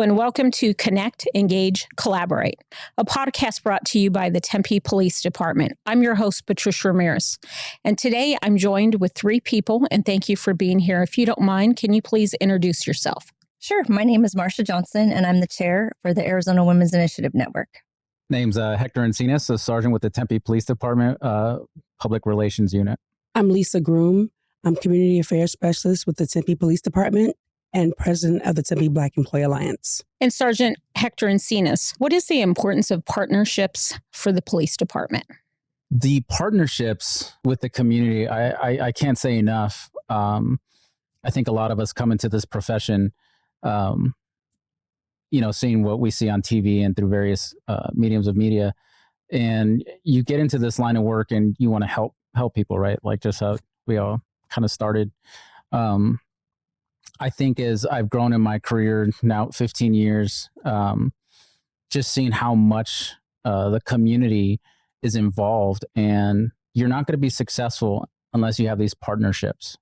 and welcome to Connect, Engage, Collaborate, a podcast brought to you by the Tempe Police Department. I'm your host, Patricia Ramirez, and today I'm joined with three people, and thank you for being here. If you don't mind, can you please introduce yourself? Sure. My name is Marcia Johnson, and I'm the chair for the Arizona Women's Initiative Network. Name's Hector Encinas, a sergeant with the Tempe Police Department, Public Relations Unit. I'm Lisa Groom. I'm Community Affairs Specialist with the Tempe Police Department and President of the Tempe Black Employee Alliance. And Sergeant Hector Encinas, what is the importance of partnerships for the police department? The partnerships with the community, I can't say enough. I think a lot of us come into this profession, seeing what we see on TV and through various mediums of media, and you get into this line of work and you want to help people, right? Like just how we all kind of started. I think as I've grown in my career now 15 years, just seeing how much the community is involved, and you're not going to be successful unless you have these partnerships.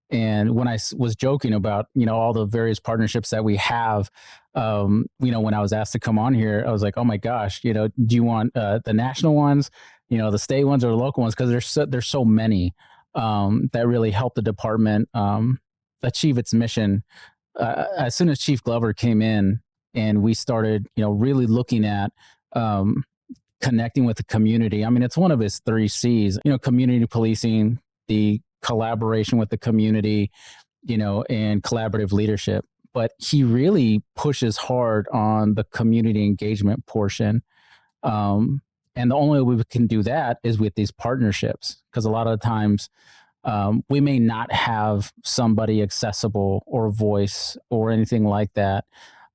And when I was joking about, all the various partnerships that we have, when I was asked to come on here, I was like, oh my gosh, do you want the national ones, the state ones or the local ones? Because there's so many that really help the department achieve its mission. As soon as Chief Glover came in and we started, really looking at connecting with the community. I mean, it's one of his 3 C's, community policing, the collaboration with the community, and collaborative leadership. But he really pushes hard on the community engagement portion. And the only way we can do that is with these partnerships, because a lot of the times we may not have somebody accessible or voice or anything like that.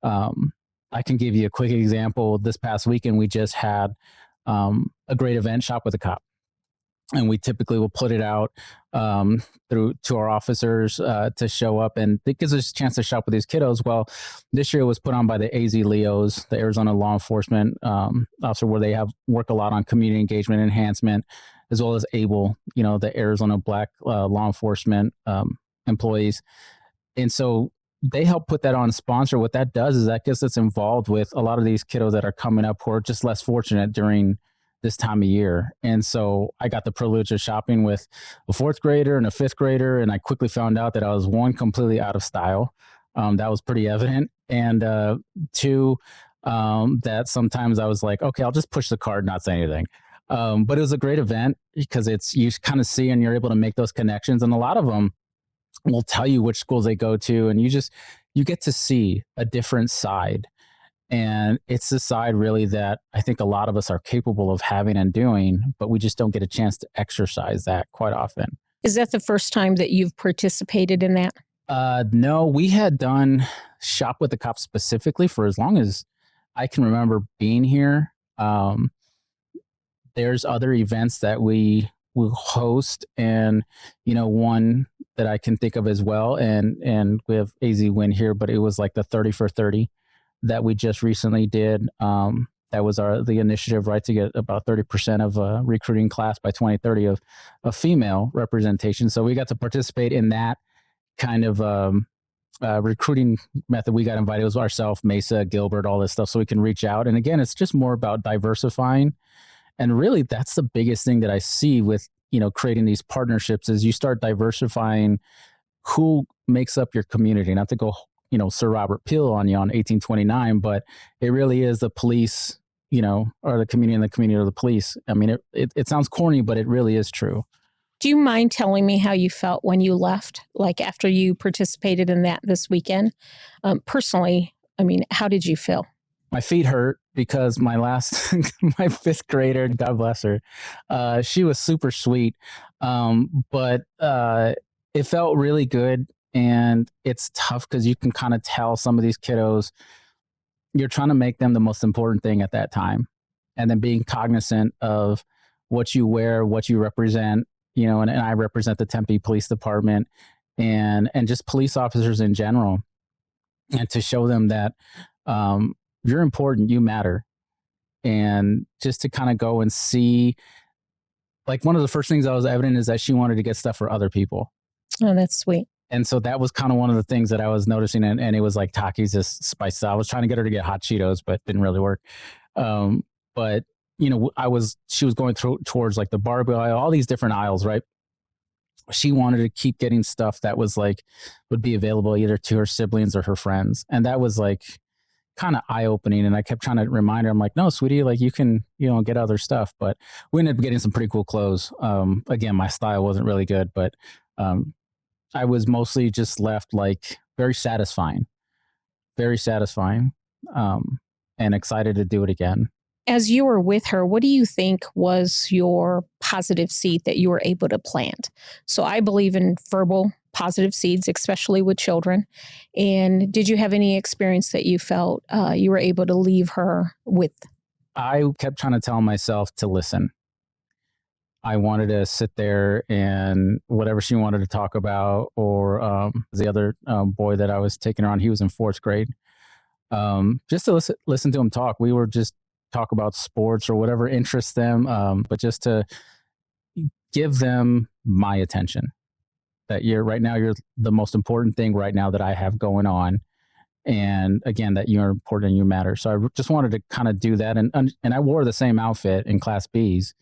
I can give you a quick example. This past weekend, we just had a great event, Shop with a Cop. And we typically will put it out through to our officers to show up, and it gives us a chance to shop with these kiddos. Well, this year it was put on by the AZWIN, the Arizona Law Enforcement Officer, where they work a lot on community engagement enhancement, as well as A.B.L.E, the Arizona Black Law Enforcement employees. And so they help put that on sponsor. What that does is that gets us involved with a lot of these kiddos that are coming up who are just less fortunate during this time of year. And so I got the privilege of shopping with a 4th grader and a 5th grader. And I quickly found out that I was, 1, completely out of style. That was pretty evident. And 2, that sometimes I was like, okay, I'll just push the card, not say anything. But it was a great event because you kind of see and you're able to make those connections. And a lot of them will tell you which schools they go to. And you get to see a different side. And it's the side really that I think a lot of us are capable of having and doing, but we just don't get a chance to exercise that quite often. Is that the first time that you've participated in that? No, we had done Shop with the Cops specifically for as long as I can remember being here. There's other events that we will host, and one that I can think of as well, and we have AZWIN here, but it was like the 30 for 30 that we just recently did. That was the initiative, right, to get about 30% of a recruiting class by 2030 of female representation. So we got to participate in that kind of recruiting method. We got invited. It was ourselves, Mesa, Gilbert, all this stuff, so we can reach out. And again, it's just more about diversifying. And really, that's the biggest thing that I see with creating these partnerships is you start diversifying who makes up your community. Not to go Sir Robert Peel on you on 1829, but it really is the police, or the community and the community of the police. I mean, it sounds corny, but it really is true. Do you mind telling me how you felt when you left, like after you participated in that this weekend? Personally, I mean, how did you feel? My feet hurt because my 5th grader, God bless her, she was super sweet, but it felt really good. And it's tough because you can kind of tell some of these kiddos, you're trying to make them the most important thing at that time. And then being cognizant of what you wear, what you represent, and I represent the Tempe Police Department and just police officers in general. And to show them that you're important, you matter. And just to kind of go and see, like one of the first things that was evident is that she wanted to get stuff for other people. Oh, that's sweet. And so that was kind of one of the things that I was noticing. And it was like Taki's just spiced. I was trying to get her to get hot Cheetos, but didn't really work. But she was going towards like the Barbie aisle, all these different aisles, right? She wanted to keep getting stuff that was like, would be available either to her siblings or her friends. And that was like kind of eye opening. And I kept trying to remind her, I'm like, no, sweetie, like you can, get other stuff. But we ended up getting some pretty cool clothes. Again, my style wasn't really good, but I was mostly just left like very satisfying, and excited to do it again. As you were with her, what do you think was your positive seed that you were able to plant? So I believe in verbal positive seeds, especially with children. And did you have any experience that you felt you were able to leave her with? I kept trying to tell myself to listen. I wanted to sit there and whatever she wanted to talk about, or the other boy that I was taking her on, he was in 4th grade. Just to listen to him talk. We were just talk about sports or whatever interests them, but just to give them my attention. That you're the most important thing right now that I have going on. And again, that you're important and you matter. So I just wanted to kind of do that. And I wore the same outfit in Class B's.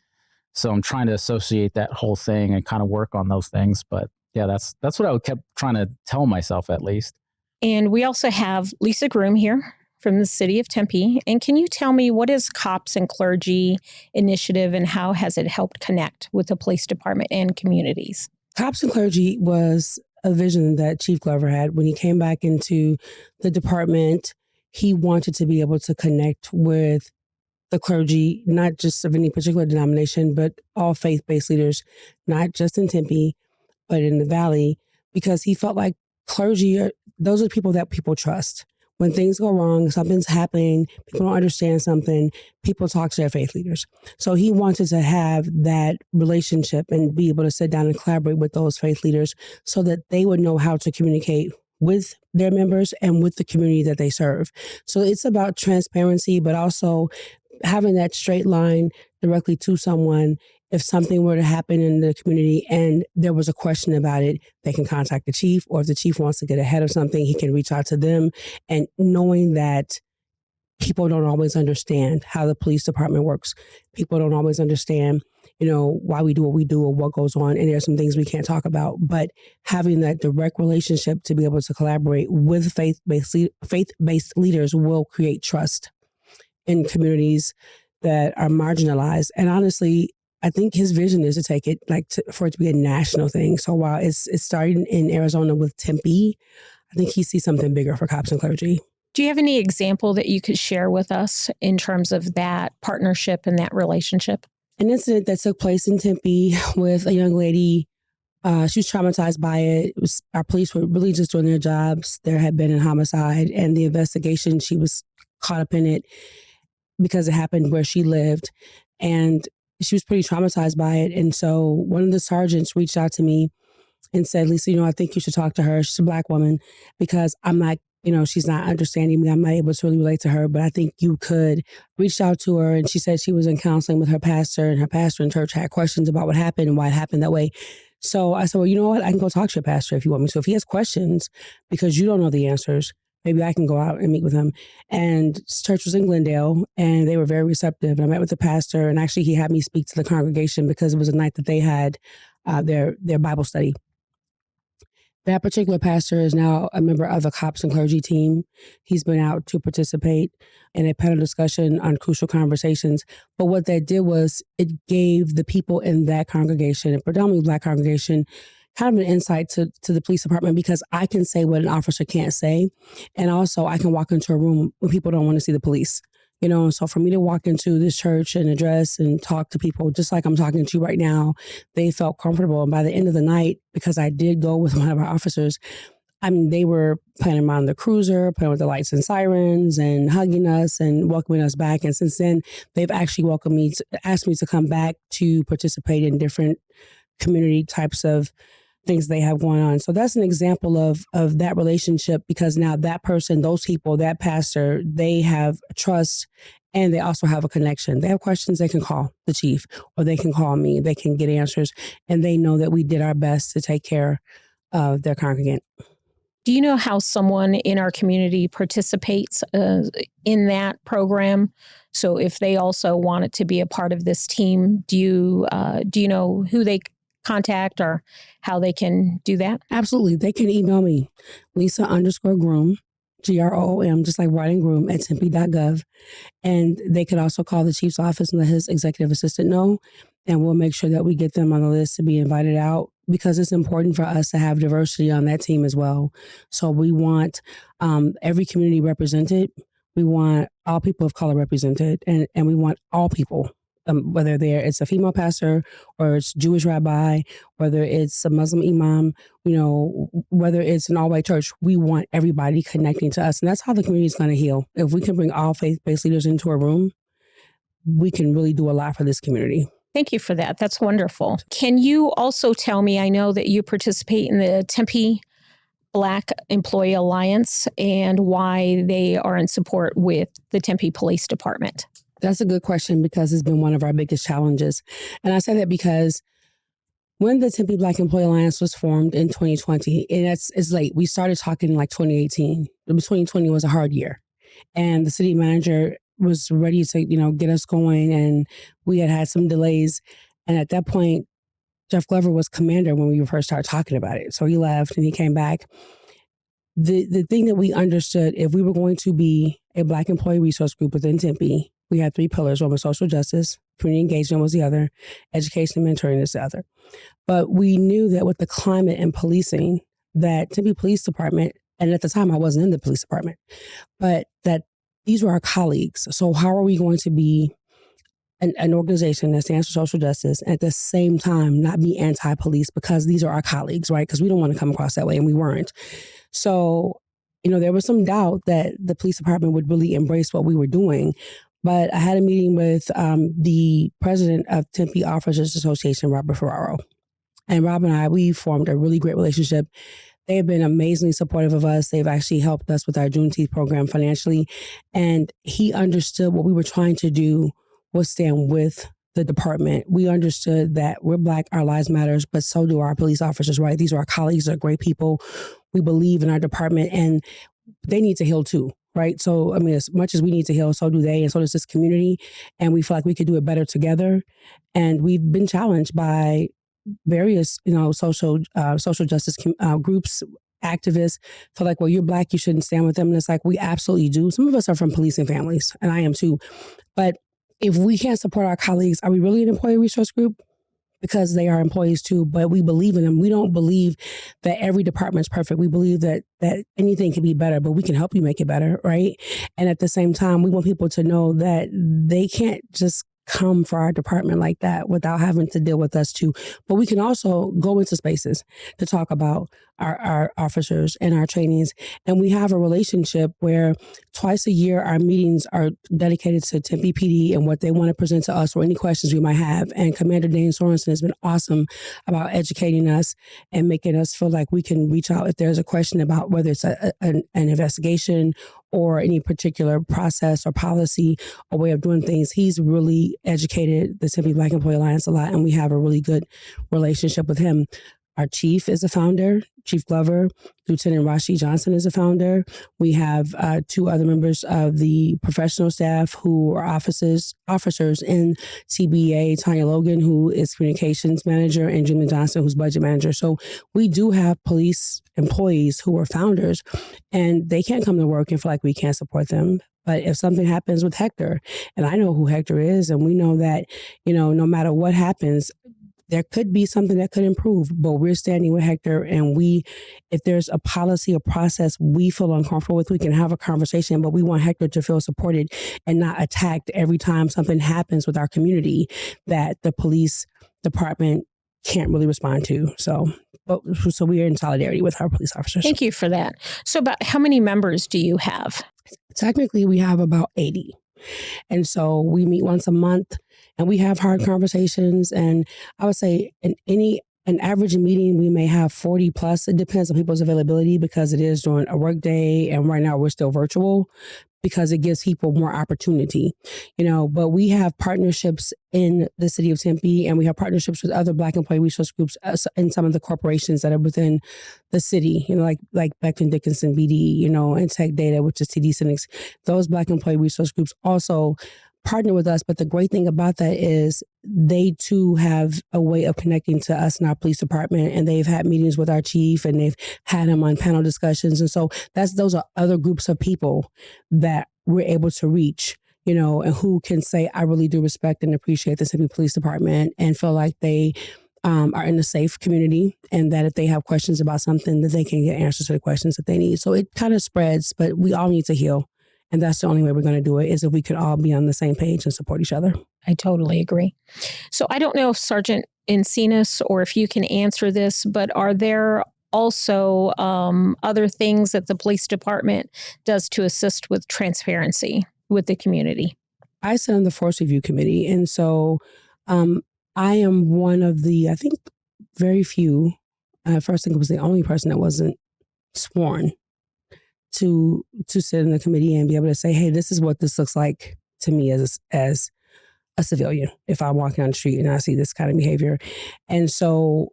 So I'm trying to associate that whole thing and kind of work on those things. But yeah, that's what I kept trying to tell myself at least. And we also have Lisa Groom here from the city of Tempe. And can you tell me, what is Cops and Clergy initiative and how has it helped connect with the police department and communities? Cops and Clergy was a vision that Chief Glover had when he came back into the department. He wanted to be able to connect with the clergy, not just of any particular denomination, but all faith-based leaders, not just in Tempe, but in the Valley, because he felt like clergy, those are the people that people trust. When things go wrong, something's happening, people don't understand something, people talk to their faith leaders. So he wanted to have that relationship and be able to sit down and collaborate with those faith leaders so that they would know how to communicate with their members and with the community that they serve. So it's about transparency, but also having that straight line directly to someone. If something were to happen in the community and there was a question about it, they can contact the chief, or if the chief wants to get ahead of something, he can reach out to them. And knowing that people don't always understand how the police department works. People don't always understand, why we do what we do or what goes on. And there's some things we can't talk about, but having that direct relationship to be able to collaborate with faith-based leaders will create trust in communities that are marginalized. And honestly, I think his vision is to take it for it to be a national thing. So while it's starting in Arizona with Tempe, I think he sees something bigger for Cops and Clergy. Do you have any example that you could share with us in terms of that partnership and that relationship? An incident that took place in Tempe with a young lady. She was traumatized by it. Our police were really just doing their jobs. There had been a homicide, and the investigation, she was caught up in it because it happened where she lived. And she was pretty traumatized by it. And so one of the sergeants reached out to me and said, Lisa, I think you should talk to her. She's a Black woman, because I'm not, she's not understanding me. I'm not able to really relate to her, but I think you could. Reach out to her. And she said she was in counseling with her pastor, and her pastor in church had questions about what happened and why it happened that way. So I said, well, you know what? I can go talk to your pastor if you want me. So if he has questions, because you don't know the answers, maybe I can go out and meet with him. And church was in Glendale, and they were very receptive. And I met with the pastor, and actually he had me speak to the congregation because it was a night that they had their Bible study. That particular pastor is now a member of the Cops and Clergy team. He's been out to participate in a panel discussion on crucial conversations. But what that did was it gave the people in that congregation, a predominantly Black congregation, kind of an insight to the police department, because I can say what an officer can't say. And also I can walk into a room when people don't want to see the police. So for me to walk into this church and address and talk to people, just like I'm talking to you right now, they felt comfortable. And by the end of the night, because I did go with one of our officers, they were playing around the cruiser, playing with the lights and sirens and hugging us and welcoming us back. And since then, they've actually asked me to come back to participate in different community types of things they have going on. So that's an example of that relationship, because now that person, those people, that pastor, they have trust, and they also have a connection. They have questions, they can call the chief, or they can call me, they can get answers, and they know that we did our best to take care of their congregant. Do you know how someone in our community participates in that program? So if they also wanted to be a part of this team, do you know who they contact or how they can do that? Absolutely. They can email me, Lisa_Groom, GROOM, just like writing Groom, at tempe.gov. And they could also call the chief's office and let his executive assistant know. And we'll make sure that we get them on the list to be invited out, because it's important for us to have diversity on that team as well. So we want every community represented. We want all people of color represented, and we want all people, whether it's a female pastor or it's Jewish rabbi, whether it's a Muslim imam, whether it's an all-white church. We want everybody connecting to us. And that's how the community is going to heal. If we can bring all faith-based leaders into a room, we can really do a lot for this community. Thank you for that. That's wonderful. Can you also tell me, I know that you participate in the Tempe Black Employee Alliance and why they are in support with the Tempe Police Department? That's a good question, because it's been one of our biggest challenges. And I say that because when the Tempe Black Employee Alliance was formed in 2020, and it's late. We started talking in like 2018. 2020 was a hard year. And the city manager was ready to, get us going. And we had some delays. And at that point, Jeff Glover was commander when we first started talking about it. So he left and he came back. The thing that we understood, if we were going to be a Black employee resource group within Tempe, we had 3 pillars. One was social justice, community engagement was the other, education and mentoring is the other. But we knew that with the climate and policing, that Tempe Police Department, and at the time I wasn't in the police department, but that these were our colleagues. So how are we going to be an organization that stands for social justice and at the same time not be anti-police, because these are our colleagues, right? Because we don't want to come across that way, and we weren't. So, there was some doubt that the police department would really embrace what we were doing. But I had a meeting with the president of Tempe Officers Association, Robert Ferraro. And Rob and I, we formed a really great relationship. They have been amazingly supportive of us. They've actually helped us with our Juneteenth program financially. And he understood what we were trying to do was stand with the department. We understood that we're Black, our lives matters, but so do our police officers, right? These are our colleagues, they're great people. We believe in our department, and they need to heal too, right? So, as much as we need to heal, so do they, and so does this community. And we feel like we could do it better together. And we've been challenged by various, social justice groups, activists feel like, well, you're Black, you shouldn't stand with them. And it's like, we absolutely do. Some of us are from policing families, and I am too. But if we can't support our colleagues, are we really an employee resource group? Because they are employees too, but we believe in them. We don't believe that every department is perfect. We believe that anything can be better, but we can help you make it better, right? And at the same time, we want people to know that they can't just come for our department like that without having to deal with us too. But we can also go into spaces to talk about our officers and our trainees. And we have a relationship where twice a year, our meetings are dedicated to Tempe PD and what they want to present to us or any questions we might have. And Commander Dane Sorensen has been awesome about educating us and making us feel like we can reach out if there's a question about whether it's an investigation or any particular process or policy or way of doing things. He's really educated the Tempe Black Employee Alliance a lot, and we have a really good relationship with him. Our chief is a founder, Chief Glover. Lieutenant Marcia Johnson is a founder. We have 2 other members of the professional staff who are officers in TBA, Tanya Logan, who is communications manager, and Jimmy Johnson, who's budget manager. So we do have police employees who are founders, and they can't come to work and feel like we can't support them. But if something happens with Hector, and I know who Hector is, and we know that, no matter what happens, there could be something that could improve, but we're standing with Hector, and if there's a policy or process we feel uncomfortable with, we can have a conversation, but we want Hector to feel supported and not attacked every time something happens with our community that the police department can't really respond to. So we are in solidarity with our police officers. Thank you for that. So about how many members do you have? Technically, we have about 80. And so we meet once a month and we have hard conversations. And I would say in any an average meeting, we may have 40 plus. It depends on people's availability because it is during a work day. And right now we're still virtual because it gives people more opportunity, but we have partnerships in the city of Tempe, and we have partnerships with other Black employee resource groups and some of the corporations that are within the city, like Becton Dickinson BD, and Tech Data, which is TD Cynics. Those Black employee resource groups also partner with us. But the great thing about that is they too have a way of connecting to us in our police department, and they've had meetings with our chief, and they've had him on panel discussions. And so those are other groups of people that we're able to reach, and who can say, I really do respect and appreciate the Tempe Police Department, and feel like they are in a safe community, and that if they have questions about something, that they can get answers to the questions that they need. So it kind of spreads, but we all need to heal. And that's the only way we're going to do it, is if we could all be on the same page and support each other. I totally agree. So I don't know if Sergeant Encinas or if you can answer this, but are there also other things that the police department does to assist with transparency with the community? I sit on the Force Review Committee. And so I am one of the, I think, very few, first I think it was the only person that wasn't sworn to sit in the committee and be able to say, hey, this is what this looks like to me as a civilian if I'm walking on the street and I see this kind of behavior. And so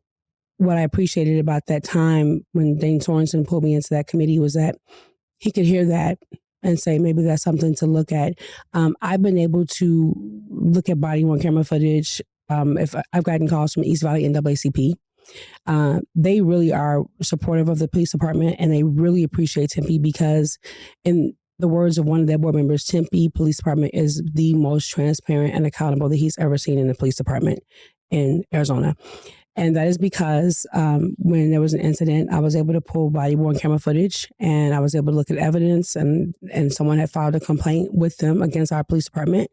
what I appreciated about that time when Dane Sorensen pulled me into that committee was that he could hear that and say, maybe that's something to look at. I've been able to look at body-worn camera footage. If I've gotten calls from East Valley NAACP, they really are supportive of the police department, and they really appreciate Tempe because, in the words of one of their board members, Tempe Police Department is the most transparent and accountable that he's ever seen in the police department in Arizona. And that is because when there was an incident, I was able to pull body-worn camera footage, and I was able to look at evidence, and someone had filed a complaint with them against our police department.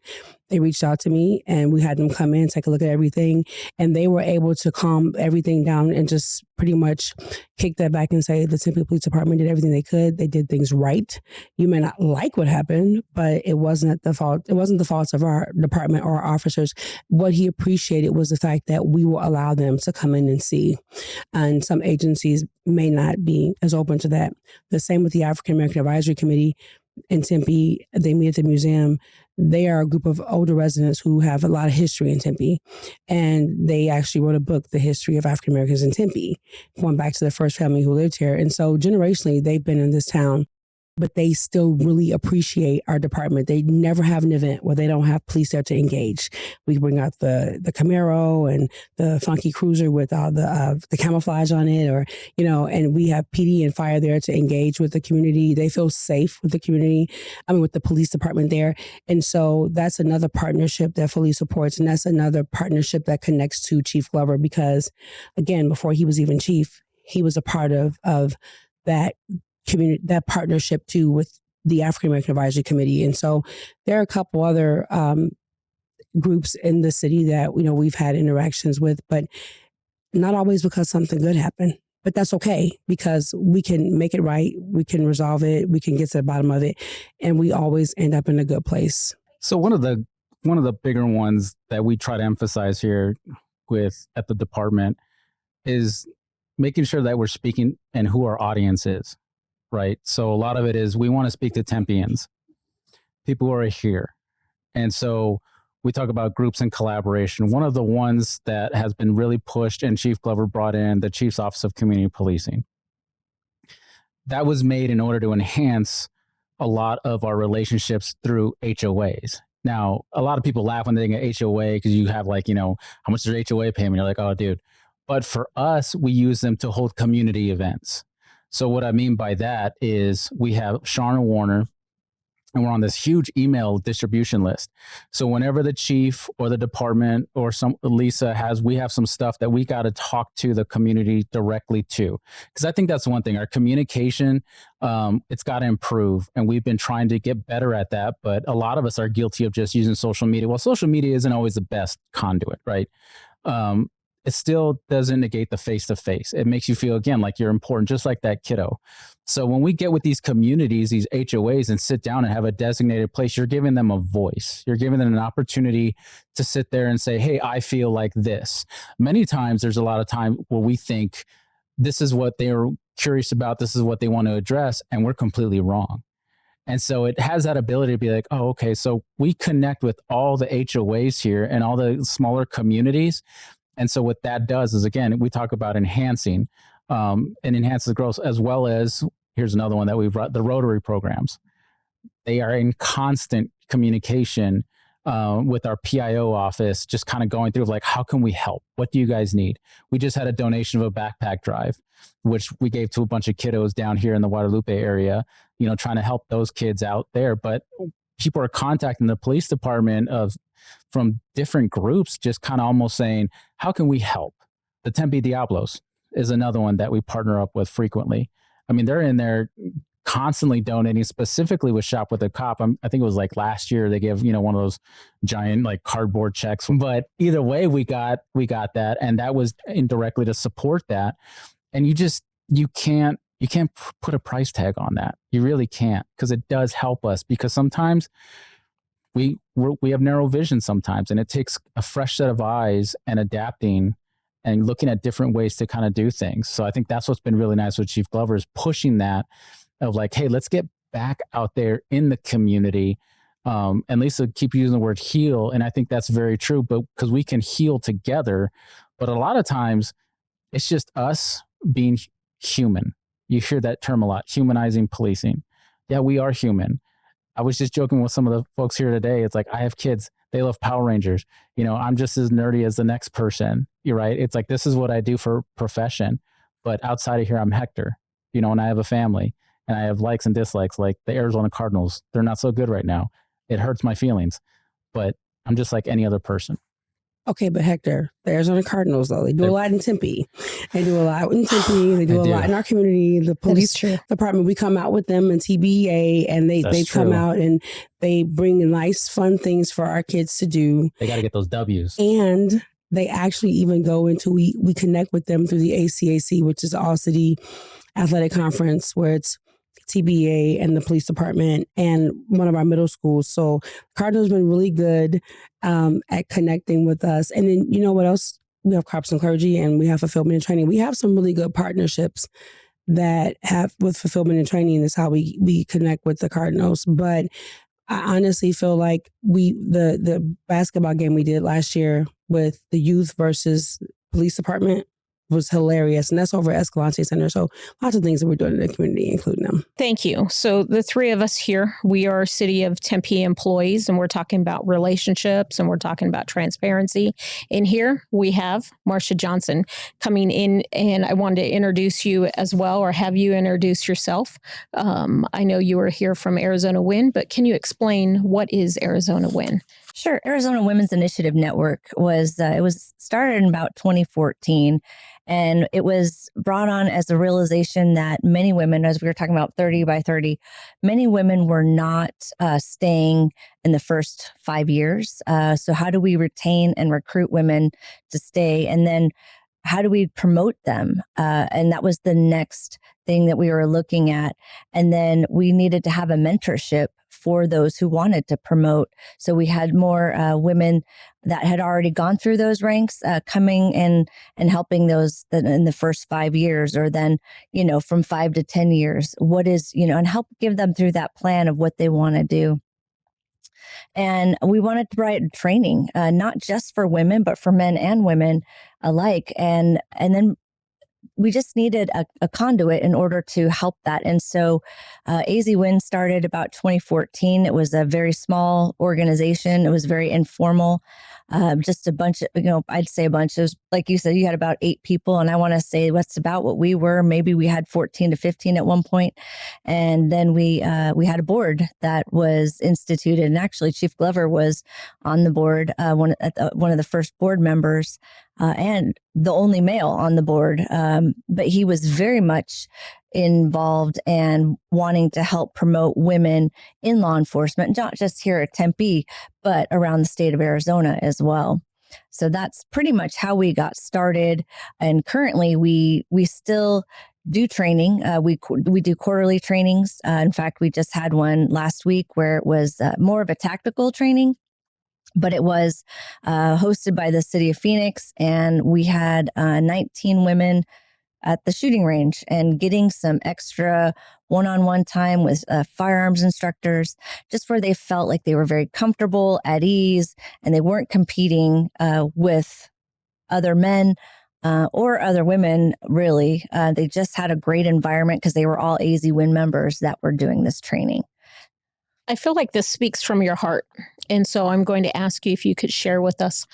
They reached out to me, and we had them come in, take a look at everything, and they were able to calm everything down and just pretty much kick that back and say the Tempe Police Department did everything they could. They did things right. You may not like what happened, but it wasn't the fault. It wasn't the fault of our department or our officers. What he appreciated was the fact that we will allow them to come in and see, and some agencies may not be as open to that. The same with the African American Advisory Committee in Tempe. They meet at the museum. They are a group of older residents who have a lot of history in Tempe. And they actually wrote a book, The History of African Americans in Tempe, going back to the first family who lived here. And so generationally, they've been in this town, but they still really appreciate our department. They never have an event where they don't have police there to engage. We bring out the Camaro and the funky cruiser with all the camouflage on it, and we have PD and fire there to engage with the community. They feel safe with the community, with the police department there. And so that's another partnership that fully supports. And that's another partnership that connects to Chief Glover because, again, before he was even chief, he was a part of that community, that partnership too with the African American Advisory Committee. And so there are a couple other groups in the city that we've had interactions with, but not always because something good happened. But that's okay because we can make it right, we can resolve it, we can get to the bottom of it, and we always end up in a good place. So one of the bigger ones that we try to emphasize here at the department is making sure that we're speaking and who our audience is. Right. So a lot of it is we want to speak to Tempeans, people who are here. And so we talk about groups and collaboration. One of the ones that has been really pushed and Chief Glover brought in, the Chief's Office of Community Policing. That was made in order to enhance a lot of our relationships through HOAs. Now, a lot of people laugh when they get HOA because you have how much is your HOA payment? You're like, oh, dude. But for us, we use them to hold community events. So what I mean by that is we have Sharna Warner, and we're on this huge email distribution list. So whenever the chief or the department or we have some stuff that we got to talk to the community directly to. Because I think that's one thing, our communication, it's got to improve. And we've been trying to get better at that. But a lot of us are guilty of just using social media. Well, social media isn't always the best conduit, right? it still doesn't negate the face-to-face. It makes you feel, again, like you're important, just like that kiddo. So when we get with these communities, these HOAs, and sit down and have a designated place, you're giving them a voice. You're giving them an opportunity to sit there and say, hey, I feel like this. Many times there's a lot of time where we think this is what they're curious about, this is what they want to address, and we're completely wrong. And so it has that ability to be like, oh, okay, so we connect with all the HOAs here and all the smaller communities. And so what that does is, again, we talk about enhancing and enhances growth, as well as, here's another one that we've brought, the Rotary programs. They are in constant communication with our PIO office, just kind of going through like, how can we help? What do you guys need? We just had a donation of a backpack drive, which we gave to a bunch of kiddos down here in the Guadalupe area, you know, trying to help those kids out there. But people are contacting the police department from different groups, just kind of almost saying, how can we help? The Tempe Diablos is another one that we partner up with frequently. I mean, they're in there constantly donating, specifically with Shop with a Cop. I think it was like last year they gave, you know, one of those giant like cardboard checks. But either way, we got that, and that was indirectly to support that. And you can't put a price tag on that. You really can't, because it does help us, because sometimes we have narrow vision sometimes, and it takes a fresh set of eyes and adapting and looking at different ways to kind of do things. So I think that's what's been really nice with Chief Glover, is pushing that of like, hey, let's get back out there in the community. And Lisa keep using the word heal. And I think that's very true, but because we can heal together. But a lot of times it's just us being human. You hear that term a lot, humanizing policing. Yeah, we are human. I was just joking with some of the folks here today. It's like, I have kids. They love Power Rangers. You know, I'm just as nerdy as the next person. You're right. It's like, this is what I do for profession. But outside of here, I'm Hector, you know, and I have a family, and I have likes and dislikes, like the Arizona Cardinals. They're not so good right now. It hurts my feelings, but I'm just like any other person. Okay, but Hector, the Arizona Cardinals, though, they do a lot in Tempe. They do a lot in Tempe. They do a lot in our community. The police department, we come out with them in TBA, and they come out and they bring nice, fun things for our kids to do. They got to get those W's. And they actually even go into, we connect with them through the ACAC, which is the All City Athletic Conference, where it's TBA and the police department and one of our middle schools. So Cardinal's been really good at connecting with us. And then, you know what else? We have Cops and Clergy, and we have Fulfillment and Training. We have some really good partnerships that have with Fulfillment and Training. Is how we connect with the Cardinals. But I honestly feel like the basketball game we did last year with the youth versus police department was hilarious. And that's over at Escalante Center. So lots of things that we're doing in the community, including them. Thank you. So the three of us here, we are City of Tempe employees, and we're talking about relationships, and we're talking about transparency. In here, we have Marcia Johnson coming in, and I wanted to introduce you as well, or have you introduce yourself. I know you are here from Arizona WIN, but can you explain what is Arizona WIN? Sure. Arizona Women's Initiative Network was started in about 2014. And it was brought on as a realization that many women, as we were talking about 30 by 30, many women were not staying in the first 5 years. So how do we retain and recruit women to stay? And then how do we promote them? And that was the next thing that we were looking at. And then we needed to have a mentorship for those who wanted to promote. So we had more women that had already gone through those ranks coming in and helping those in the first 5 years, or then, you know, from 5 to 10 years, what is, you know, and help give them through that plan of what they want to do. And we wanted to provide training, not just for women, but for men and women alike. And then we just needed a conduit in order to help that. And so AZWIN started about 2014. It was a very small organization. It was very informal. Just a bunch of, you know, I'd say a bunch. It was, like you said, you had about 8 people. And I want to say what's about what we were. Maybe we had 14 to 15 at one point. And then we had a board that was instituted. And actually, Chief Glover was on the board, one of the first board members, and the only male on the board. But he was very much involved and wanting to help promote women in law enforcement, not just here at Tempe, but around the state of Arizona as well. So that's pretty much how we got started. And currently we still do training. We do quarterly trainings. In fact, we just had one last week where it was more of a tactical training, but it was hosted by the city of Phoenix. And we had 19 women at the shooting range and getting some extra one-on-one time with firearms instructors, just where they felt like they were very comfortable, at ease, and they weren't competing with other men or other women, really. They just had a great environment because they were all AZWIN members that were doing this training. I feel like this speaks from your heart. And so I'm going to ask you if you could share with us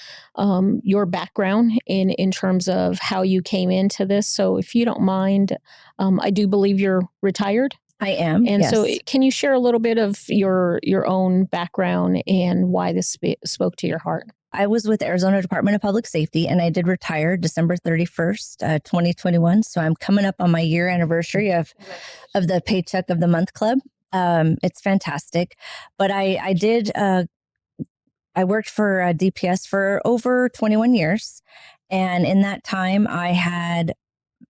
your background in terms of how you came into this. So if you don't mind, I do believe you're retired. I am. And yes. so can you share a little bit of your own background and why this spoke to your heart? I was with Arizona Department of Public Safety, and I did retire December 31st, 2021. So I'm coming up on my year anniversary of the Paycheck of the Month Club. It's fantastic. But I worked for DPS for over 21 years. And in that time, I had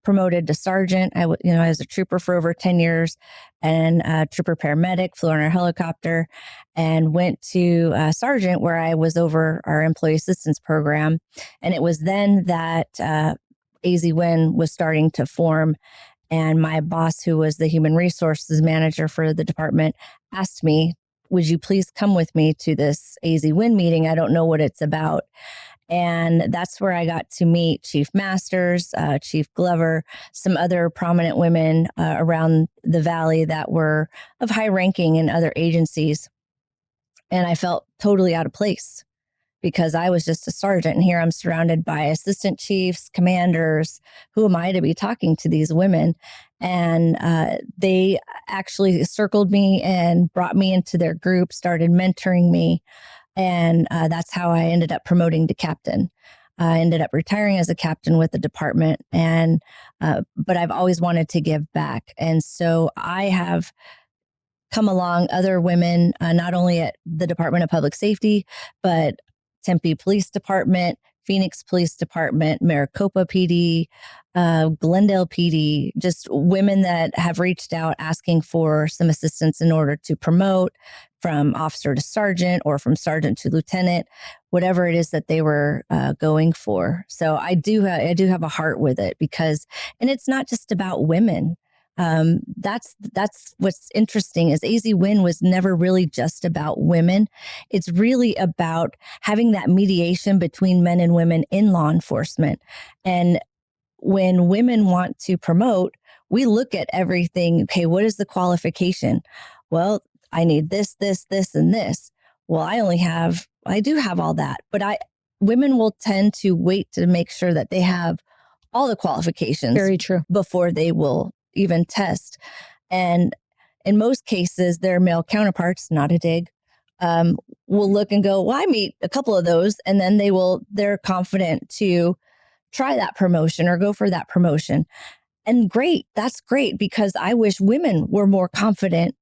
promoted to sergeant. I was a trooper for over 10 years and a trooper paramedic, flew on our helicopter, and went to sergeant, where I was over our employee assistance program. And it was then that AZWIN was starting to form. And my boss, who was the human resources manager for the department, asked me, would you please come with me to this AZWIN meeting? I don't know what it's about. And that's where I got to meet Chief Masters, Chief Glover, some other prominent women around the Valley that were of high ranking in other agencies. And I felt totally out of place because I was just a sergeant. And here I'm surrounded by assistant chiefs, commanders. Who am I to be talking to these women? And they actually circled me and brought me into their group, started mentoring me. And that's how I ended up promoting to captain. I ended up retiring as a captain with the department, but I've always wanted to give back. And so I have come along other women, not only at the Department of Public Safety, but Tempe Police Department, Phoenix Police Department, Maricopa PD, Glendale PD, just women that have reached out asking for some assistance in order to promote from officer to sergeant or from sergeant to lieutenant, whatever it is that they were going for. So I do have a heart with it and it's not just about women. That's what's interesting is AZWIN was never really just about women. It's really about having that mediation between men and women in law enforcement. And when women want to promote, we look at everything. Okay, what is the qualification? Well, I need this, this, this, and this. Well, I do have all that, but women will tend to wait to make sure that they have all the qualifications. Very true. Before they will even test. And in most cases, their male counterparts, not a dig, will look and go, well, I meet a couple of those. And then they're confident to try that promotion or go for that promotion. And great, that's great, because I wish women were more confident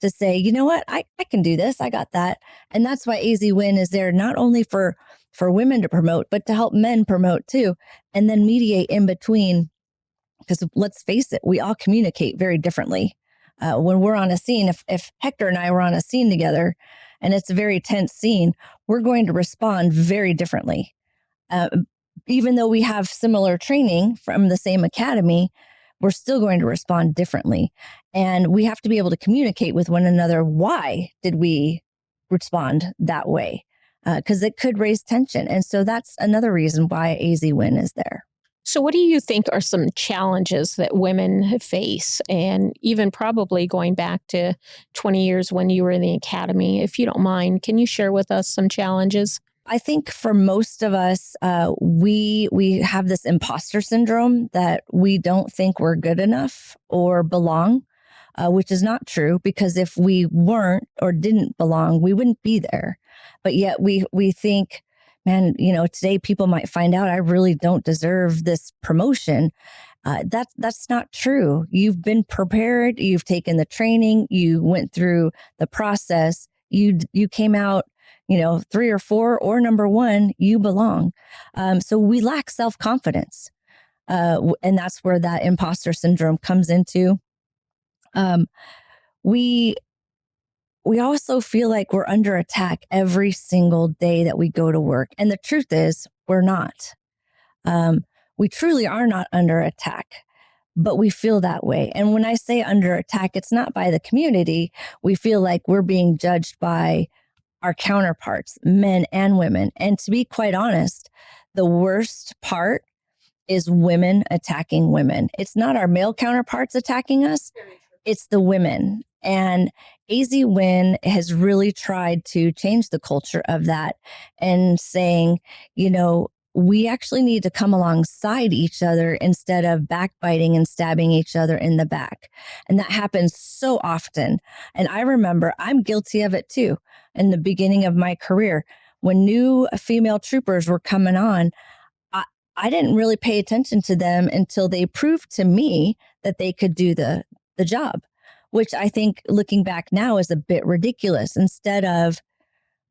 to say, you know what, I can do this. I got that. And that's why AZWIN is there, not only for women to promote, but to help men promote too. And then mediate in between. Because let's face it, we all communicate very differently. When we're on a scene, if Hector and I were on a scene together and it's a very tense scene, we're going to respond very differently. Even though we have similar training from the same academy, we're still going to respond differently. And we have to be able to communicate with one another. Why did we respond that way? Because it could raise tension. And so that's another reason why AZWIN is there. So what do you think are some challenges that women face? And even probably going back to 20 years when you were in the academy, if you don't mind, can you share with us some challenges? I think for most of us, we have this imposter syndrome that we don't think we're good enough or belong, which is not true, because if we weren't or didn't belong, we wouldn't be there. But yet we think, man, today people might find out I really don't deserve this promotion. That's not true. You've been prepared. You've taken the training. You went through the process. You came out 3 or 4 or number 1, you belong. So we lack self-confidence. And that's where that imposter syndrome comes into. We also feel like we're under attack every single day that we go to work. And the truth is, we're not. We truly are not under attack, but we feel that way. And when I say under attack, it's not by the community. We feel like we're being judged by our counterparts, men and women. And to be quite honest, the worst part is women attacking women. It's not our male counterparts attacking us. It's the women. And AZWIN has really tried to change the culture of that and saying, we actually need to come alongside each other instead of backbiting and stabbing each other in the back. And that happens so often. And I remember I'm guilty of it too. In the beginning of my career, when new female troopers were coming on, I didn't really pay attention to them until they proved to me that they could do the job, which I think looking back now is a bit ridiculous. Instead of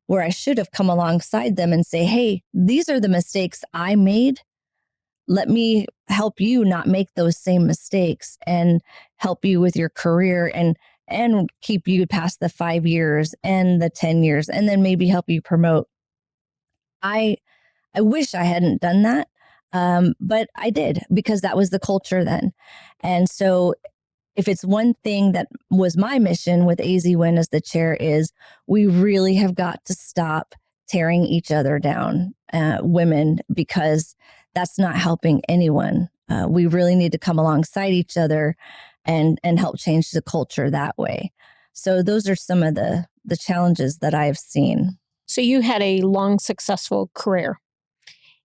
where I should have come alongside them and say, hey, these are the mistakes I made. Let me help you not make those same mistakes and help you with your career and keep you past the 5 years and the 10 years, and then maybe help you promote. I wish I hadn't done that. But I did, because that was the culture then. And so if it's one thing that was my mission with AZWIN as the chair is we really have got to stop tearing each other down, women, because that's not helping anyone. We really need to come alongside each other and help change the culture that way. So those are some of the challenges that I've seen. So you had a long, successful career.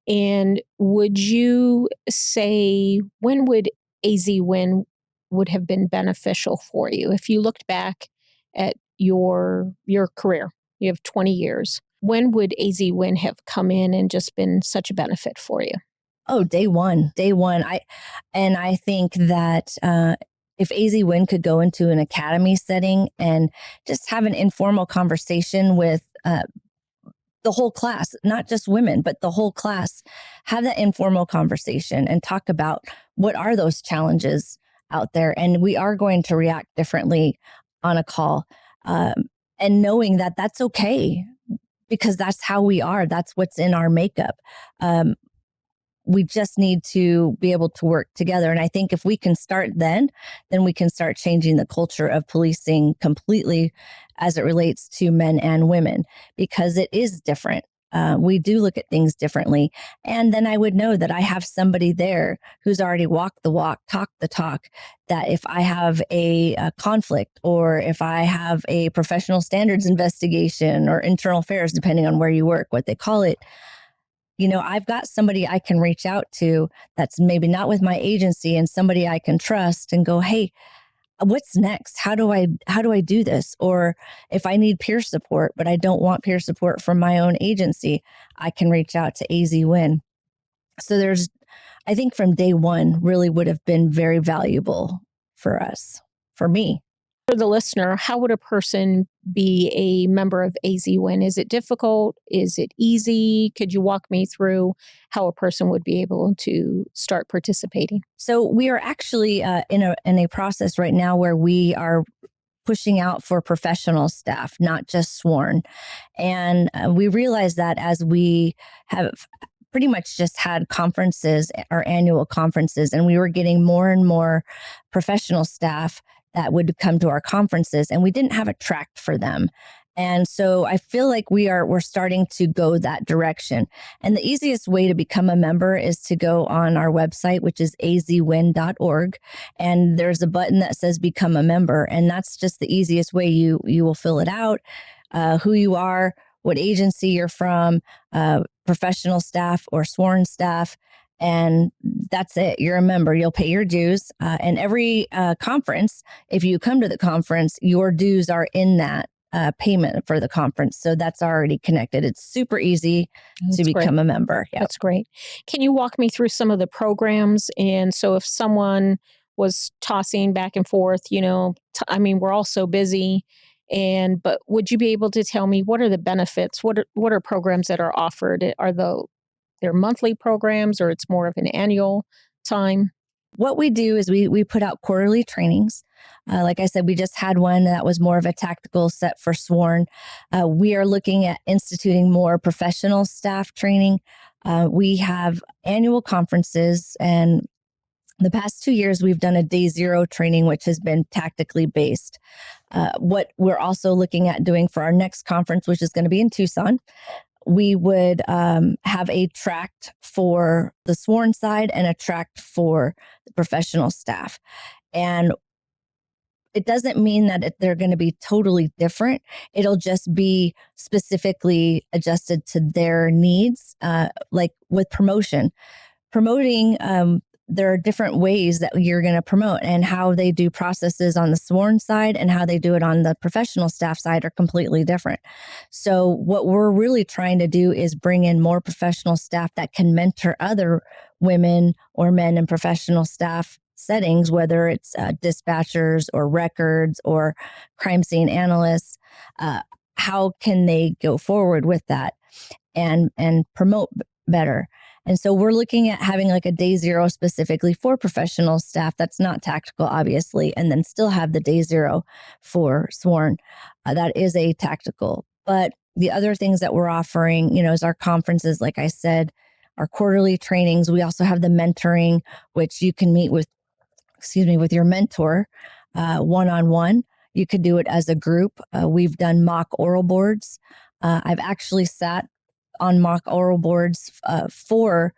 And would you say, when would AZWIN would have been beneficial for you? If you looked back at your career, you have 20 years, when would AZWIN have come in and just been such a benefit for you? Oh, day one. I think that if AZWIN could go into an academy setting and just have an informal conversation with the whole class, not just women, but the whole class, have that informal conversation and talk about what are those challenges out there. And we are going to react differently on a call. And knowing that that's okay, because that's how we are. That's what's in our makeup. We just need to be able to work together. And I think if we can start then we can start changing the culture of policing completely as it relates to men and women, because it is different. We do look at things differently. And then I would know that I have somebody there who's already walked the walk, talked the talk, that if I have a conflict, or if I have a professional standards investigation or internal affairs, depending on where you work, what they call it, I've got somebody I can reach out to that's maybe not with my agency, and somebody I can trust and go, hey, what's next? How do I do this? Or if I need peer support, but I don't want peer support from my own agency, I can reach out to AZWIN. So I think from day one really would have been very valuable for us, for me. For the listener, how would a person be a member of AZWIN? Is it difficult? Is it easy? Could you walk me through how a person would be able to start participating? So we are actually in a process right now where we are pushing out for professional staff, not just sworn. And we realize that as we have pretty much just had conferences, our annual conferences, and we were getting more and more professional staff that would come to our conferences, and we didn't have a track for them. And so I feel like we're starting to go that direction. And the easiest way to become a member is to go on our website, which is azwin.org. And there's a button that says become a member. And that's just the easiest way. You will fill it out, who you are, what agency you're from, professional staff or sworn staff. And that's it. You're a member. You'll pay your dues. And every conference, if you come to the conference, your dues are in that payment for the conference. So that's already connected. It's super easy to become a member. Yep. That's great. Can you walk me through some of the programs? And so if someone was tossing back and forth, we're all so busy, But would you be able to tell me what are the benefits? What are programs that are offered? Are they're monthly programs, or it's more of an annual time? What we do is we put out quarterly trainings. Like I said, we just had one that was more of a tactical set for sworn. We are looking at instituting more professional staff training. We have annual conferences, and the past 2 years we've done a day zero training, which has been tactically based. What we're also looking at doing for our next conference, which is going to be in Tucson, we would have a tract for the sworn side and a tract for the professional staff. And it doesn't mean that they're going to be totally different. It'll just be specifically adjusted to their needs, like with promoting. There are different ways that you're going to promote, and how they do processes on the sworn side and how they do it on the professional staff side are completely different. So what we're really trying to do is bring in more professional staff that can mentor other women or men in professional staff settings, whether it's dispatchers or records or crime scene analysts. How can they go forward with that and promote better? And so we're looking at having like a day zero specifically for professional staff that's not tactical, obviously, and then still have the day zero for sworn. That is a tactical. But the other things that we're offering, is our conferences, like I said, our quarterly trainings. We also have the mentoring, which you can meet with your mentor one-on-one. You could do it as a group. We've done mock oral boards. I've actually sat on mock oral boards for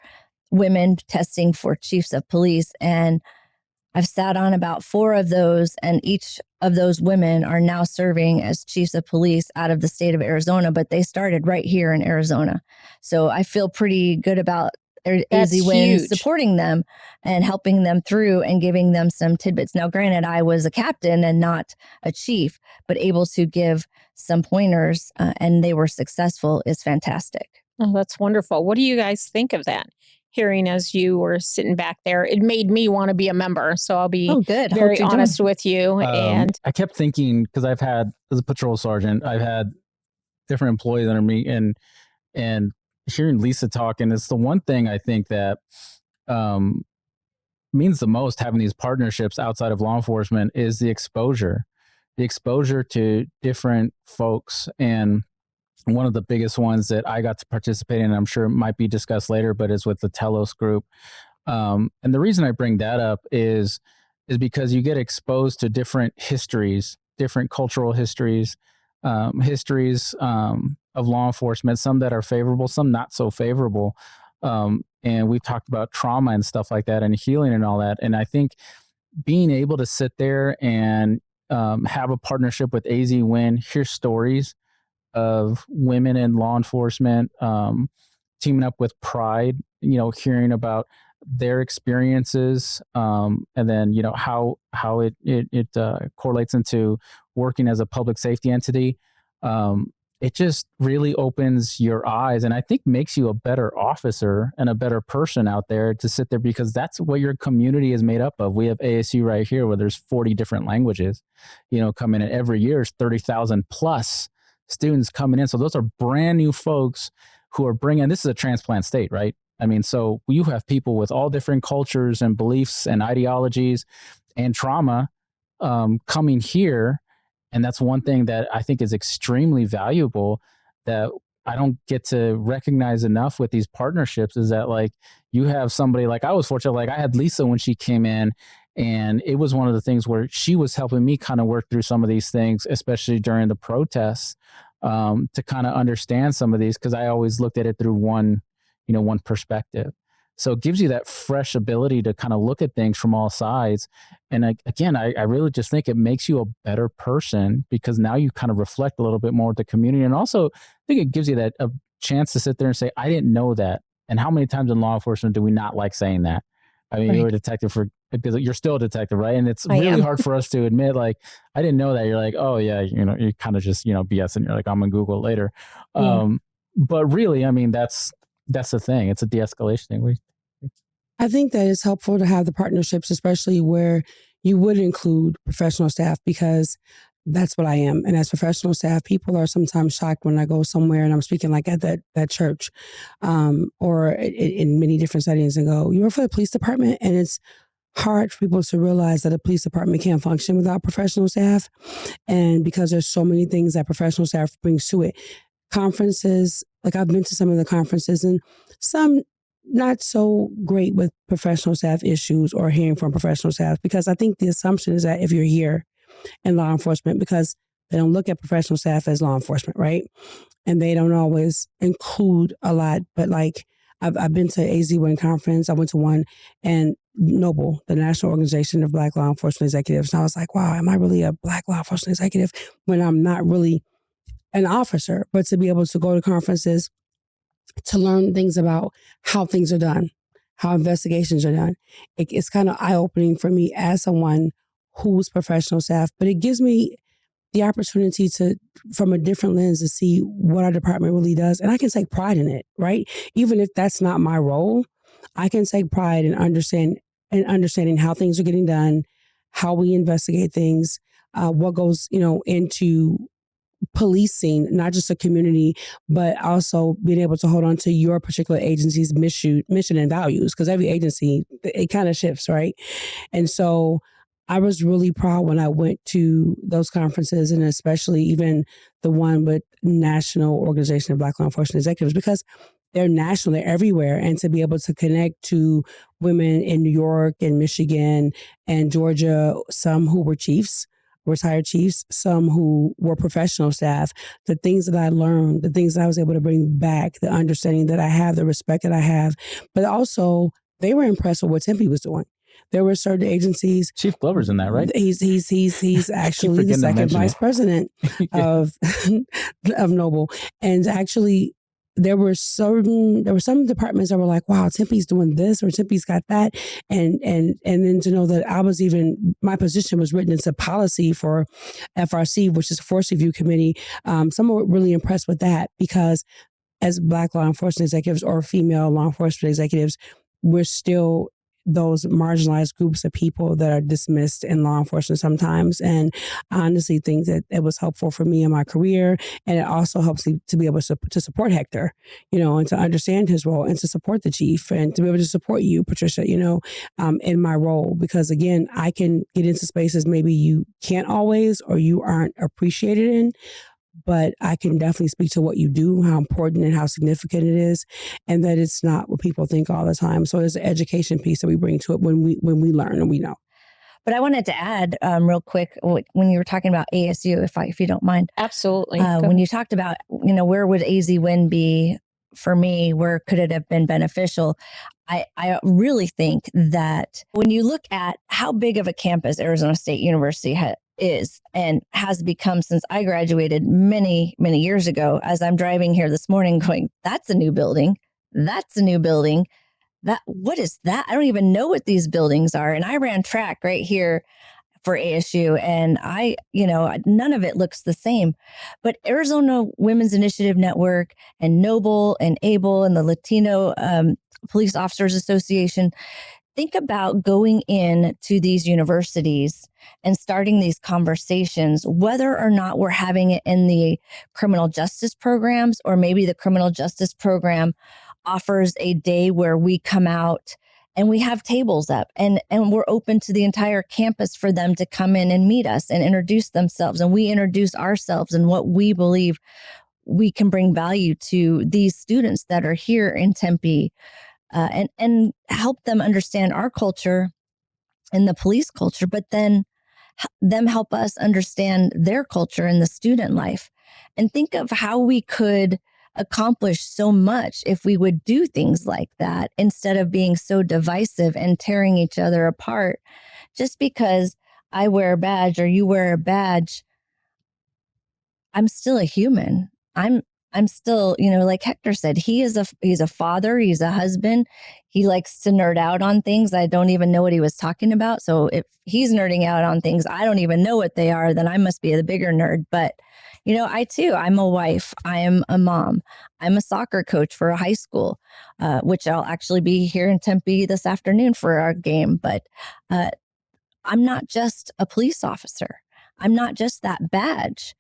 women testing for chiefs of police. And I've sat on about 4 of those, and each of those women are now serving as chiefs of police out of the state of Arizona, but they started right here in Arizona. So I feel pretty good about AZWIN supporting them and helping them through and giving them some tidbits. Now, granted, I was a captain and not a chief, but able to give some pointers and they were successful is fantastic. Oh, that's wonderful. What do you guys think of that? Hearing as you were sitting back there, it made me want to be a member. So I'll be very honest with you. And I kept thinking, because I've had, as a patrol sergeant, I've had different employees under me, and hearing Lisa talk, and it's the one thing I think that means the most, having these partnerships outside of law enforcement, is the exposure to different folks. And one of the biggest ones that I got to participate in, I'm sure it might be discussed later, but is with the Telos group. And the reason I bring that up is because you get exposed to different histories, different cultural histories, histories of law enforcement, some that are favorable, some not so favorable. And we've talked about trauma and stuff like that, and healing and all that. And I think being able to sit there and have a partnership with AZWIN, hear stories of women in law enforcement, teaming up with Pride, hearing about their experiences, and then how it correlates into working as a public safety entity. It just really opens your eyes, and I think makes you a better officer and a better person out there to sit there, because that's what your community is made up of. We have ASU right here where there's 40 different languages, coming in every year. Is 30,000 plus students coming in. So those are brand new folks who are bringing, this is a transplant state, right? I mean, so you have people with all different cultures and beliefs and ideologies and trauma coming here. And that's one thing that I think is extremely valuable that I don't get to recognize enough with these partnerships, is that like you have somebody, like I was fortunate, like I had Lisa when she came in, and it was one of the things where she was helping me kind of work through some of these things, especially during the protests, to kind of understand some of these, because I always looked at it through one perspective. So it gives you that fresh ability to kind of look at things from all sides. And I really just think it makes you a better person, because now you kind of reflect a little bit more with the community. And also I think it gives you that a chance to sit there and say, I didn't know that. And how many times in law enforcement do we not like saying that? I mean, You're a detective because you're still a detective, right? And it's really hard for us to admit, like, I didn't know that. You're like, oh yeah, you kind of just, BS, and you're like, I'm gonna Google it later. But really, I mean, that's the thing. It's a de-escalation thing. I think that it's helpful to have the partnerships, especially where you would include professional staff, because that's what I am. And as professional staff, people are sometimes shocked when I go somewhere and I'm speaking like at that church or in many different settings and go, you work for the police department? And it's hard for people to realize that a police department can't function without professional staff. And because there's so many things that professional staff brings to it. Conferences, like I've been to some of the conferences and some not so great with professional staff issues or hearing from professional staff, because I think the assumption is that if you're here in law enforcement, because they don't look at professional staff as law enforcement, right? And they don't always include a lot, but like I've been to AZWIN conference. I went to one, and N.O.B.L.E, the National Organization of Black Law Enforcement Executives. And I was like, wow, am I really a Black law enforcement executive when I'm not really an officer? But to be able to go to conferences, to learn things about how things are done, how investigations are done, it's kind of eye-opening for me as someone who's professional staff, but it gives me the opportunity to, from a different lens, to see what our department really does. And I can take pride in it, right? Even if that's not my role, I can take pride in understanding how things are getting done, how we investigate things, what goes, into policing, not just a community, but also being able to hold on to your particular agency's mission and values, because every agency, it kind of shifts, right? And so I was really proud when I went to those conferences, and especially even the one with National Organization of Black Law Enforcement Executives, because they're national, they're everywhere. And to be able to connect to women in New York and Michigan and Georgia, some who were chiefs, retired chiefs, some who were professional staff, the things that I learned, the things that I was able to bring back, the understanding that I have, the respect that I have, but also they were impressed with what Tempe was doing. There were certain agencies. Chief Glover's in that, right? He's actually the second vice president of N.O.B.L E. And actually, there were some departments that were like, wow, Tempe's doing this or Tempe's got that. And then to know that my position was written into policy for FRC, which is a Force Review Committee. Some were really impressed with that, because as Black law enforcement executives or female law enforcement executives, we're still those marginalized groups of people that are dismissed in law enforcement sometimes. And I honestly think that it was helpful for me in my career. And it also helps me to be able to support Hector, and to understand his role and to support the chief and to be able to support you, Patricia, in my role. Because again, I can get into spaces maybe you can't always, or you aren't appreciated in, but I can definitely speak to what you do, how important and how significant it is, and that it's not what people think all the time. So there's an education piece that we bring to it when we learn and we know. But I wanted to add real quick, when you were talking about ASU, if you don't mind. Absolutely. When you talked about, where would AZWIN be for me? Where could it have been beneficial? I really think that when you look at how big of a campus Arizona State University is and has become since I graduated many, many years ago, as I'm driving here this morning going, that's a new building. That's a new building. What is that? I don't even know what these buildings are. And I ran track right here for ASU, and none of it looks the same. But Arizona Women's Initiative Network and N.O.B.L E and A.B.L.E and the Latino Police Officers Association, think about going in to these universities and starting these conversations, whether or not we're having it in the criminal justice programs, or maybe the criminal justice program offers a day where we come out and we have tables up and we're open to the entire campus for them to come in and meet us and introduce themselves. And we introduce ourselves and what we believe we can bring value to these students that are here in Tempe, and help them understand our culture and the police culture, but then them help us understand their culture and the student life. And think of how we could accomplish so much if we would do things like that, instead of being so divisive and tearing each other apart. Just because I wear a badge or you wear a badge, I'm still a human. I'm still, like Hector said, he's a father, he's a husband. He likes to nerd out on things. I don't even know what he was talking about. So if he's nerding out on things I don't even know what they are, then I must be the bigger nerd. But, I'm a wife. I am a mom. I'm a soccer coach for a high school, which I'll actually be here in Tempe this afternoon for our game. But I'm not just a police officer. I'm not just that badge.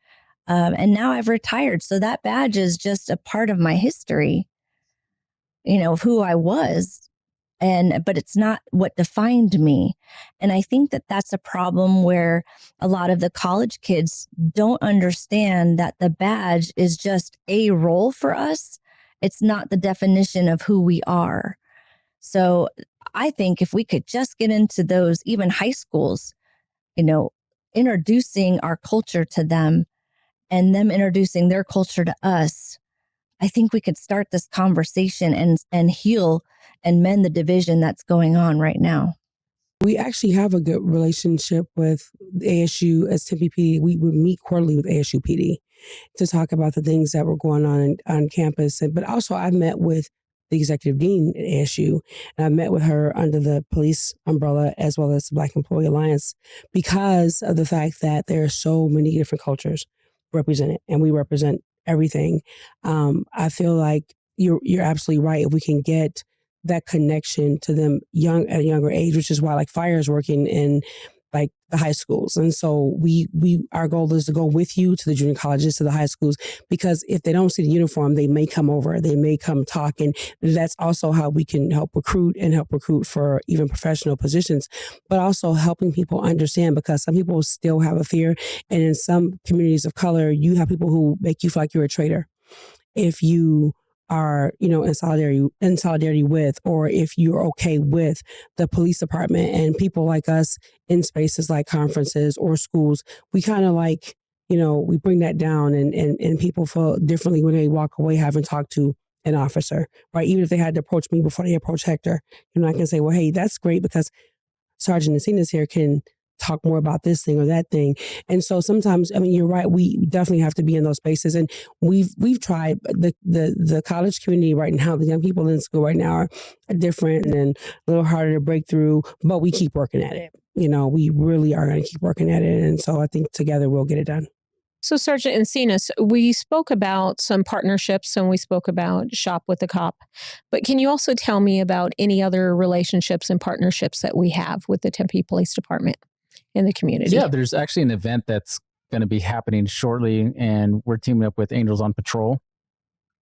And now I've retired. So that badge is just a part of my history, of who I was. But it's not what defined me. And I think that that's a problem where a lot of the college kids don't understand that the badge is just a role for us. It's not the definition of who we are. So I think if we could just get into those, even high schools, introducing our culture to them and them introducing their culture to us, I think we could start this conversation and heal and mend the division that's going on right now. We actually have a good relationship with ASU as Tempe PD. We would meet quarterly with ASU PD to talk about the things that were going on campus. But also I've met with the executive dean at ASU, and I've met with her under the police umbrella as well as the Black Employee Alliance because of the fact that there are so many different cultures represented, and we represent everything. I feel like you're absolutely right. If we can get that connection to them at a younger age, which is why like fire is working in like the high schools. And so our goal is to go with you to the junior colleges, to the high schools, because if they don't see the uniform, they may come over, they may come talk. And that's also how we can help recruit for even professional positions, but also helping people understand, because some people still have a fear. And in some communities of color, you have people who make you feel like you're a traitor if you are, in solidarity with, or if you're okay with the police department. And people like us in spaces like conferences or schools, we kind of like, we bring that down, and people feel differently when they walk away having talked to an officer, right? Even if they had to approach me before they approach Hector, I can say, well, hey, that's great because Sergeant Encinas here can talk more about this thing or that thing. And so sometimes, you're right, we definitely have to be in those spaces. And we've tried the college community right now, the young people in school right now are different and a little harder to break through, but we keep working at it. We really are going to keep working at it. And so I think together we'll get it done. So Sergeant Encinas, we spoke about some partnerships and we spoke about Shop with the Cop, but can you also tell me about any other relationships and partnerships that we have with the Tempe Police Department in the community? Yeah, there's actually an event that's going to be happening shortly, and we're teaming up with Angels on Patrol.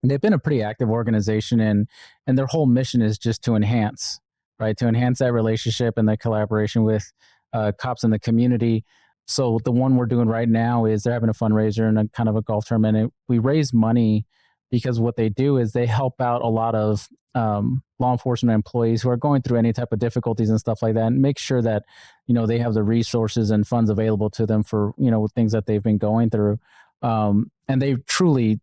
And they've been a pretty active organization, and their whole mission is just to enhance that relationship and that collaboration with cops in the community. So the one we're doing right now is they're having a fundraiser and a kind of a golf tournament. And we raise money because what they do is they help out a lot of law enforcement employees who are going through any type of difficulties and stuff like that, and make sure that, they have the resources and funds available to them for, things that they've been going through. And they truly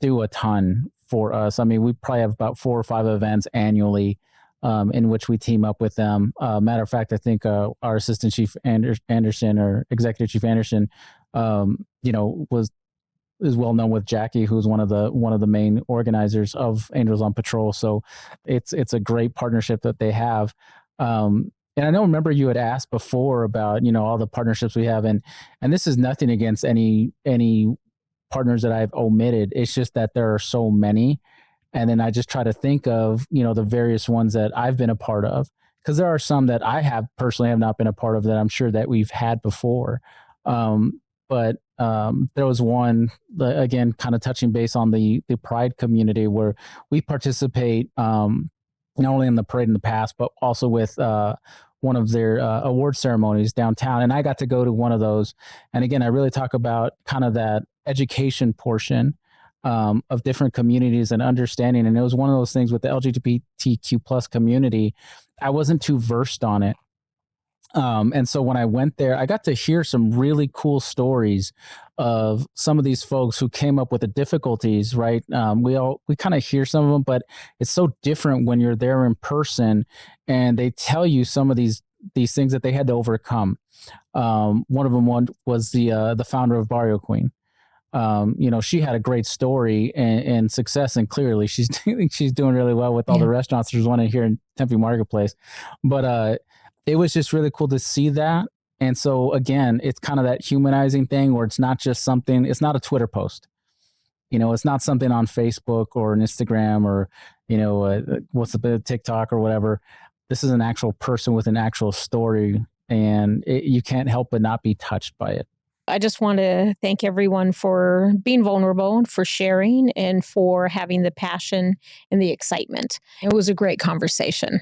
do a ton for us. We probably have about 4 or 5 events annually in which we team up with them. Matter of fact, I think our Assistant Chief Anderson or Executive Chief Anderson, is well known with Jackie, who's one of the main organizers of Angels on Patrol. So it's a great partnership that they have. And I remember you had asked before about, all the partnerships we have, and this is nothing against any partners that I've omitted. It's just that there are so many. And then I just try to think of, the various ones that I've been a part of, because there are some that I personally have not been a part of that I'm sure that we've had before. But there was one, again, kind of touching base on the Pride community, where we participate not only in the parade in the past, but also with one of their award ceremonies downtown. And I got to go to one of those. And again, I really talk about kind of that education portion of different communities and understanding. And it was one of those things with the LGBTQ plus community. I wasn't too versed on it. And so when I went there, I got to hear some really cool stories of some of these folks who came up with the difficulties, right? We kind of hear some of them, but it's so different when you're there in person and they tell you some of these things that they had to overcome. One of them was the founder of Barrio Queen. She had a great story and success, and clearly she's doing really well with all the restaurants. There's one in here in Tempe Marketplace, but it was just really cool to see that. And so again, it's kind of that humanizing thing where it's not just something, it's not a Twitter post, it's not something on Facebook or an Instagram or, what's the TikTok or whatever. This is an actual person with an actual story, and you can't help but not be touched by it. I just want to thank everyone for being vulnerable and for sharing and for having the passion and the excitement. It was a great conversation.